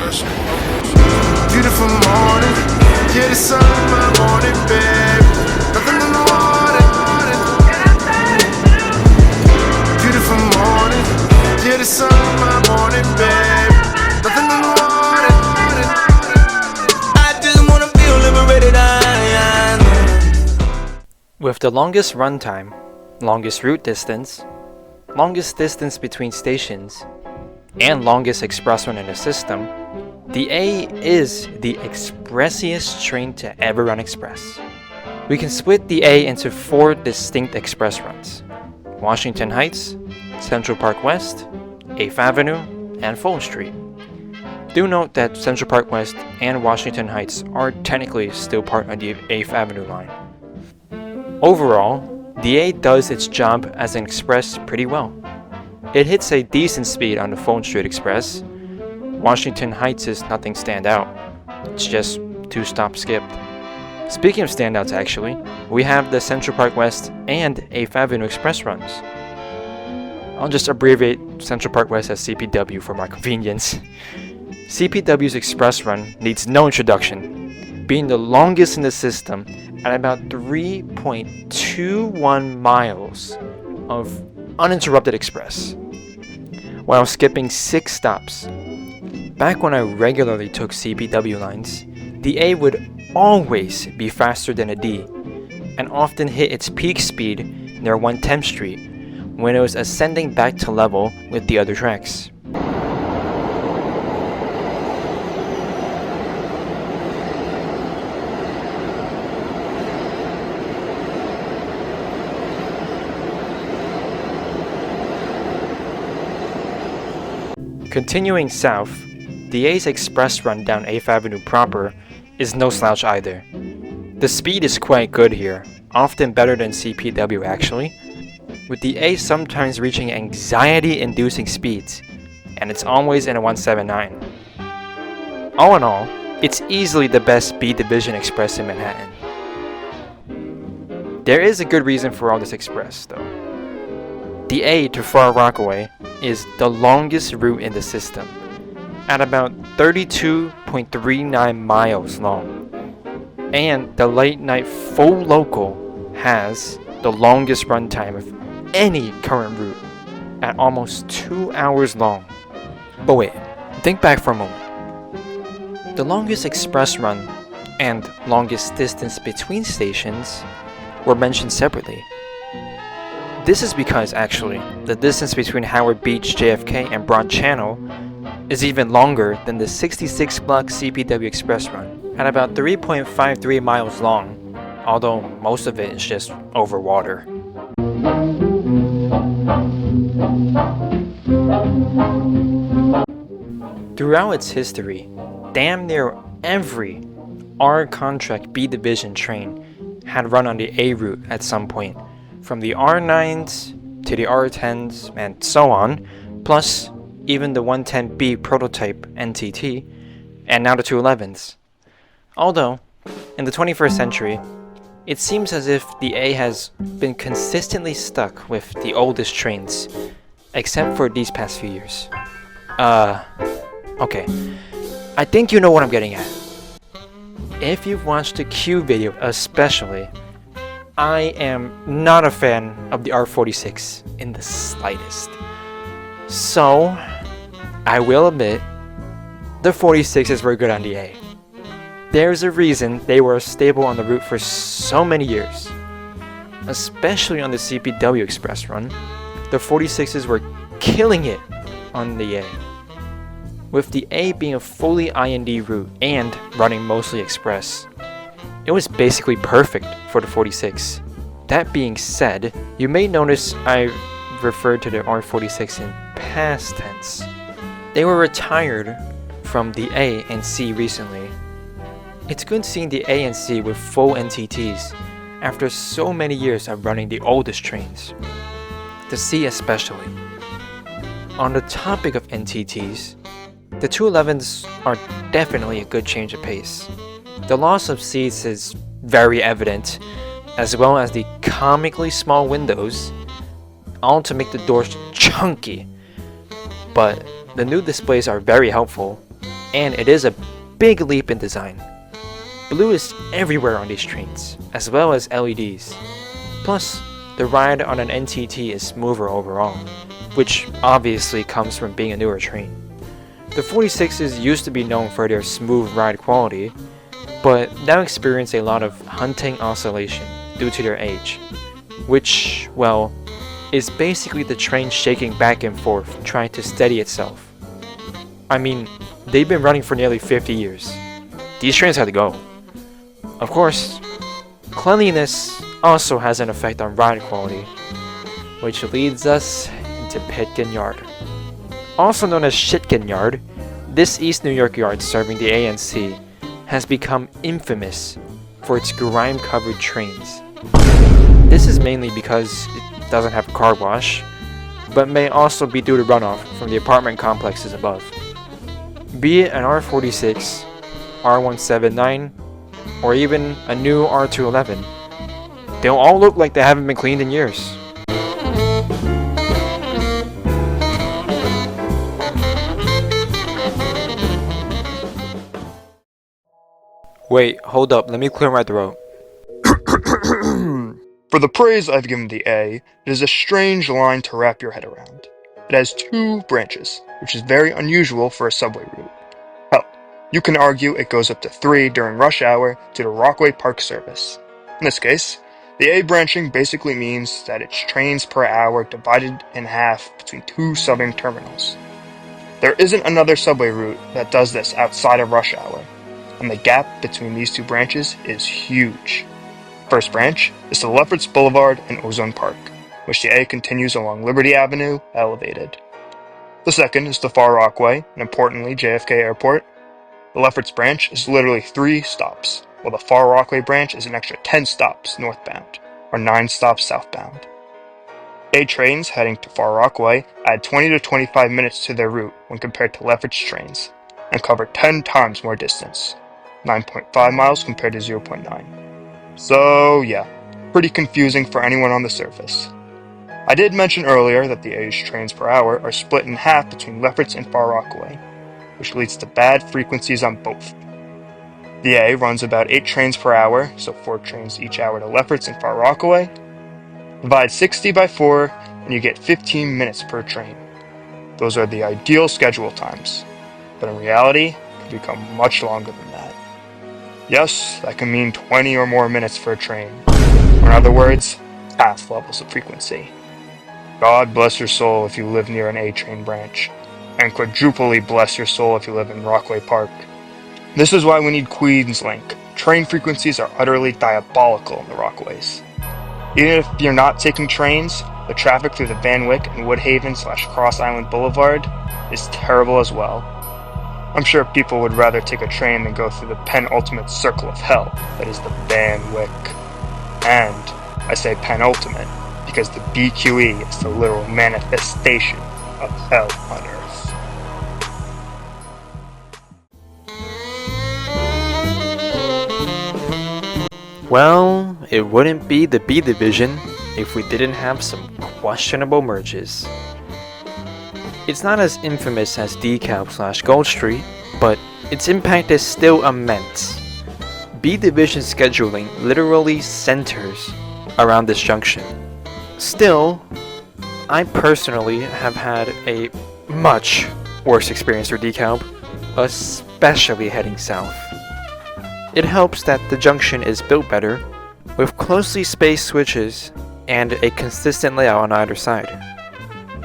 Beautiful morning, yeah, the sun in my morning, babe. Nothing in the water. Beautiful morning, yeah, the sun in my morning, babe. Nothing in the water. I just wanna feel liberated. With the longest runtime, longest route distance, longest distance between stations, and longest express run in the system, the A is the expressiest train to ever run express. We can split the A into 4 distinct express runs: Washington Heights, Central Park West, 8th Avenue, and Fulton Street. Do note that Central Park West and Washington Heights are technically still part of the 8th Avenue line. Overall, the A does its job as an express pretty well. It hits a decent speed on the Fulton Street Express. Washington Heights is nothing standout. It's just 2 stops skipped. Speaking of standouts actually, we have the Central Park West and 8th Avenue Express runs. I'll just abbreviate Central Park West as CPW for my convenience. CPW's express run needs no introduction, being the longest in the system at about 3.21 miles of uninterrupted express, while skipping 6 stops. Back when I regularly took CPW lines, the A would always be faster than a D, and often hit its peak speed near 110th Street when it was ascending back to level with the other tracks. Continuing south, the A's express run down 8th Avenue proper is no slouch either. The speed is quite good here, often better than CPW actually, with the A sometimes reaching anxiety-inducing speeds, and it's always in a 179. All in all, it's easily the best B Division express in Manhattan. There is a good reason for all this express though. The A to Far Rockaway is the longest route in the system, at about 32.39 miles long, and the late night full local has the longest runtime of any current route at almost 2 hours long. But wait, think back for a moment. The longest express run and longest distance between stations were mentioned separately. This is because, actually, the distance between Howard Beach, JFK, and Broad Channel is even longer than the 66-block CPW Express run, at about 3.53 miles long, although most of it is just over water. Throughout its history, damn near every R contract B Division train had run on the A route at some point, from the R9s to the R10s and so on, plus even the 110B prototype NTT, and now the 211s. Although, in the 21st century, it seems as if the A has been consistently stuck with the oldest trains, except for these past few years. Okay. I think you know what I'm getting at. If you've watched the Q video especially, I am not a fan of the R46 in the slightest. So, I will admit, the 46s were good on the A. There's a reason they were stable on the route for so many years. Especially on the CPW Express run, the 46s were killing it on the A. With the A being a fully IND route and running mostly express, it was basically perfect for the 46. That being said, you may notice I referred to the R46 in past tense. They were retired from the A and C recently. It's good seeing the A and C with full NTTs after so many years of running the oldest trains. The C especially. On the topic of NTTs, the 211s are definitely a good change of pace. The loss of seats is very evident, as well as the comically small windows, all to make the doors chunky. But the new displays are very helpful. and it is a big leap in design. Blue is everywhere on these trains, as well as LEDs. Plus, the ride on an NTT is smoother overall, which obviously comes from being a newer train. The 46s used to be known for their smooth ride quality, but now experience a lot of hunting oscillation due to their age, which, well, is basically the train shaking back and forth trying to steady itself. I mean, they've been running for nearly 50 years. These trains had to go. Of course, cleanliness also has an effect on ride quality, which leads us into Pitkin Yard. Also known as Shitkin Yard, this East New York yard serving the ANC has become infamous for its grime-covered trains. This is mainly because it doesn't have a car wash, but may also be due to runoff from the apartment complexes above. Be it an R46, R179, or even a new R211, they'll all look like they haven't been cleaned in years. Wait, hold up, let me clear my throat. For the praise I've given the A, it is a strange line to wrap your head around. It has 2 branches, which is very unusual for a subway route. Hell, you can argue it goes up to 3 during rush hour due to Rockaway Park service. In this case, the A branching basically means that it's trains per hour divided in half between 2 southern terminals. There isn't another subway route that does this outside of rush hour, and the gap between these 2 branches is huge. First branch is to Lefferts Boulevard and Ozone Park, which the A continues along Liberty Avenue, elevated. The second is to Far Rockaway, and importantly JFK Airport. The Lefferts branch is literally 3 stops, while the Far Rockaway branch is an extra 10 stops northbound, or 9 stops southbound. A trains heading to Far Rockaway add 20 to 25 minutes to their route when compared to Lefferts trains, and cover 10 times more distance, 9.5 miles compared to 0.9. So yeah, pretty confusing for anyone on the surface. I did mention earlier that the A's trains per hour are split in half between Lefferts and Far Rockaway, which leads to bad frequencies on both. The A runs about 8 trains per hour, so 4 trains each hour to Lefferts and Far Rockaway. Divide 60 by 4 and you get 15 minutes per train. Those are the ideal schedule times, but in reality, it can become much longer than that. Yes, that can mean 20 or more minutes for a train, or in other words, half levels of frequency. God bless your soul if you live near an A train branch, and quadruply bless your soul if you live in Rockaway Park. This is why we need Queens-Link. Train frequencies are utterly diabolical in the Rockaways. Even if you're not taking trains, the traffic through the Van Wyck and Woodhaven/Cross Island Boulevard is terrible as well. I'm sure people would rather take a train than go through the penultimate circle of hell that is the Van Wyck. And I say penultimate because the BQE is the literal manifestation of hell on earth. Well, it wouldn't be the B division if we didn't have some questionable merges. It's not as infamous as DeKalb/Gold Street, but its impact is still immense. B division scheduling literally centers around this junction. Still, I personally have had a much worse experience for DeKalb, especially heading south. It helps that the junction is built better, with closely spaced switches and a consistent layout on either side.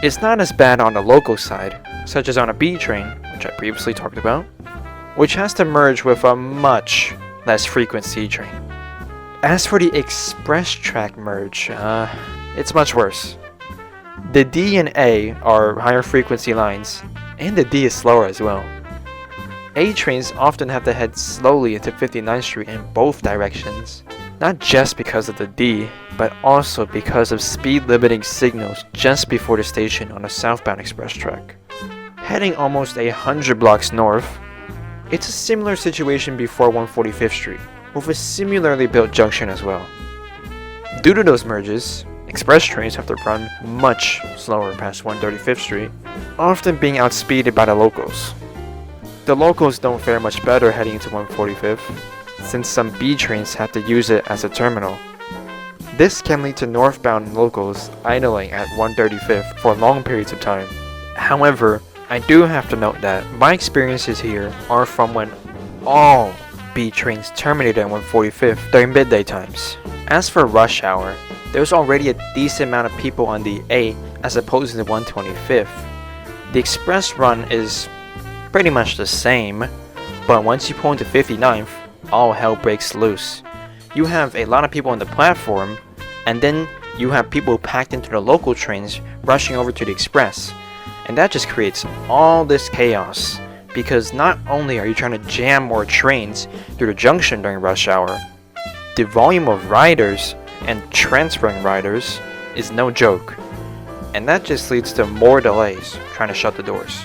It's not as bad on the local side, such as on a B train, which I previously talked about, which has to merge with a much less frequent C train. As for the express track merge, it's much worse. The D and A are higher frequency lines, and the D is slower as well. A trains often have to head slowly into 59th Street in both directions, not just because of the D, but also because of speed limiting signals just before the station on a southbound express track. Heading almost 100 blocks north, it's a similar situation before 145th Street, with a similarly built junction as well. Due to those merges, express trains have to run much slower past 135th Street, often being outspeeded by the locals. The locals don't fare much better heading into 145th, since some B trains have to use it as a terminal. This can lead to northbound locals idling at 135th for long periods of time. However, I do have to note that my experiences here are from when all B trains terminated at 145th during midday times. As for rush hour, there's already a decent amount of people on the A as opposed to the 125th. The express run is pretty much the same, but once you pull into 59th, all hell breaks loose. You have a lot of people on the platform, and then you have people packed into the local trains rushing over to the express. And that just creates all this chaos, because not only are you trying to jam more trains through the junction during rush hour, the volume of riders and transferring riders is no joke. And that just leads to more delays trying to shut the doors.